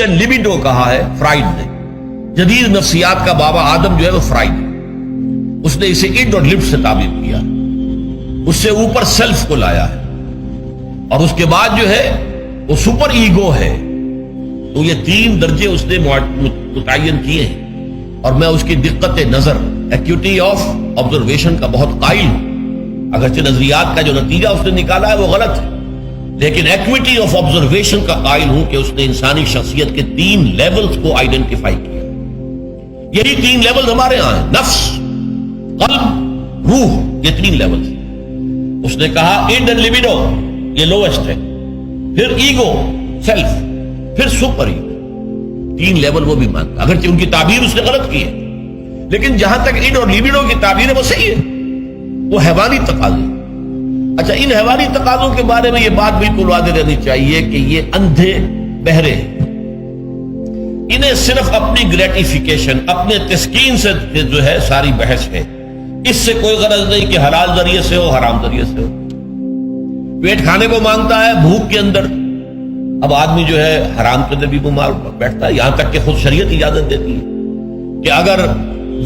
Libido کہا ہے fried نے. جدید نفسیات کا بابا آدم جو ہے وہ فرائڈ ہے. اس نے اسے اڈ اور لب سے تعبیر کیا, اس سے اوپر سیلف کو لایا ہے, اور اس کے بعد جو ہے وہ سپر ایگو ہے. تو یہ تین درجے اس نے متعین کیے ہیں, اور میں اس کی دقت نظر, ایکیوٹی آف آبزرویشن کا بہت قائل ہوں. اگرچہ نظریات کا جو نتیجہ اس نے نکالا ہے وہ غلط ہے, لیکن ایکویٹی آف آبزرویشن کا قائل ہوں کہ اس نے انسانی شخصیت کے تین لیولز کو آئیڈینٹیفائی کیا. یہی تین لیولز ہمارے ہاں ہیں, نفس, قلب, روح, یہ تین لیولز. اس نے کہا اڈ اینڈ لیبیڈو یہ لوسٹ ہے, پھر ایگو سیلف, پھر سپر ایگو. تین لیول وہ بھی مانتا, اگرچہ ان کی تعبیر اس نے غلط کی ہے, لیکن جہاں تک اڈ اور لیبیڈو کی تعبیر ہے وہ صحیح ہے, وہ حیوانی تقاضے. اچھا, ان حیوانی تقاضوں کے بارے میں یہ بات بالکل واضح رہنی چاہیے کہ یہ اندھے بہرے ہیں. انہیں صرف اپنی گریٹیفیکیشن, اپنے تسکین سے جو ہے ساری بحث ہے. اس سے کوئی غرض نہیں کہ حلال ذریعے سے ہو حرام ذریعے سے ہو. پیٹ کھانے کو مانگتا ہے بھوک کے اندر. اب آدمی جو ہے حرام کے اندر بھی بیمار بیٹھتا ہے, یہاں تک کہ خود شریعت اجازت دیتی ہے کہ اگر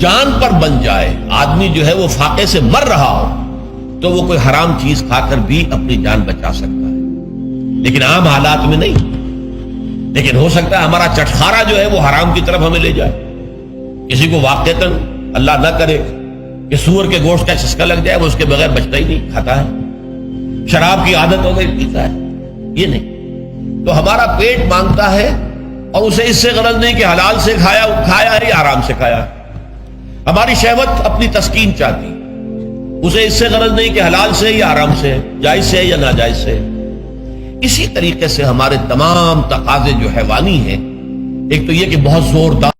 جان پر بن جائے آدمی جو ہے وہ فاقے سے مر رہا ہو تو وہ کوئی حرام چیز کھا کر بھی اپنی جان بچا سکتا ہے, لیکن عام حالات میں نہیں. لیکن ہو سکتا ہے ہمارا چٹخارا جو ہے وہ حرام کی طرف ہمیں لے جائے. کسی کو واقعتاً اللہ نہ کرے کہ سور کے گوشت کا چسکا لگ جائے, وہ اس کے بغیر بچتا ہی نہیں, کھاتا ہے. شراب کی عادت ہو گئی, پیتا ہے, یہ نہیں. تو ہمارا پیٹ مانگتا ہے, اور اسے اس سے غرض نہیں کہ حلال سے کھایا ہے یا حرام سے کھایا. ہماری شہوت اپنی تسکین چاہتی, اسے اس سے غرض نہیں کہ حلال سے یا حرام سے, جائز سے یا ناجائز سے. اسی طریقے سے ہمارے تمام تقاضے جو حیوانی ہیں, ایک تو یہ کہ بہت زوردار